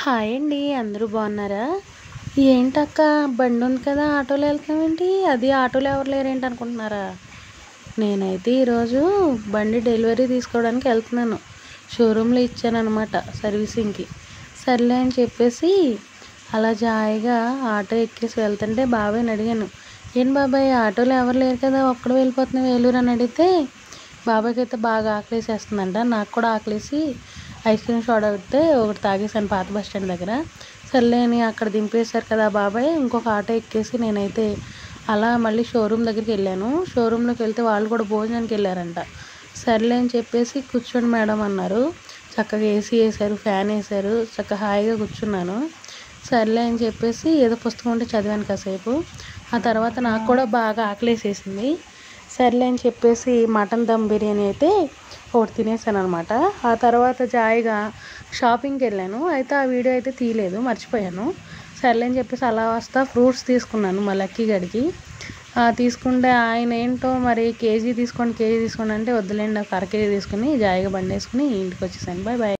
Hi అండి, అందరూ బాగున్నారా? ఏంటక్క, బండి ఉంది కదా ఆటోలో వెళ్తున్నామేంటి? అది ఆటోలో ఎవరు లేరేంటి అనుకుంటున్నారా? నేనైతే ఈరోజు బండి డెలివరీ తీసుకోవడానికి వెళ్తున్నాను. షోరూంలో ఇచ్చాను అనమాట సర్వీసింగ్కి. సర్లే అని చెప్పేసి అలా జాయిగా ఆటో ఎక్కేసి వెళ్తుంటే బాబాయ్ని అడిగాను, ఏం బాబాయ్ ఆటోలో ఎవరు లేరు కదా, ఒక్కడ వెళ్ళిపోతున్నావు వేలూరు అని అడిగితే, బాబాయ్కి అయితే బాగా ఆకలేసేస్తుందంట. నాకు కూడా ఆకలేసి ఐస్ క్రీమ్ సోడా పెడితే ఒకటి తాగేసాను పాత బస్ స్టాండ్ దగ్గర. సర్లే అని అక్కడ దింపేశారు కదా బాబాయ్, ఇంకొక ఆటో ఎక్కేసి నేనైతే అలా మళ్ళీ షోరూమ్ దగ్గరికి వెళ్ళాను. షోరూంలోకి వెళ్తే వాళ్ళు కూడా భోజనానికి వెళ్ళారంట. సర్లే అని చెప్పేసి కూర్చోండి మేడం అన్నారు. చక్కగా ఏసీ వేశారు, ఫ్యాన్ వేశారు, చక్కగా హాయిగా కూర్చున్నాను. సర్లే అని చెప్పేసి ఏదో పుస్తకం ఉంటే చదివాను కాసేపు. ఆ తర్వాత నాకు కూడా బాగా ఆకలేసేసింది. సర్లే అని చెప్పేసి మటన్ దమ్ బిర్యానీ అయితే ఒకటి తినేసాను అనమాట. ఆ తర్వాత జాయిగా షాపింగ్కి వెళ్ళాను. అయితే ఆ వీడియో అయితే తీయలేదు, మర్చిపోయాను. సర్లే అని చెప్పేసి అలా వస్తా ఫ్రూట్స్ తీసుకున్నాను మా లక్కీ గడికి. తీసుకుంటే ఆయన ఏంటో మరి కేజీ తీసుకోండి అంటే వద్దులేండి, ఒక అర కేజీ తీసుకుని జాయిగా బండి వేసుకుని ఇంటికి వచ్చేసాను. Bye bye.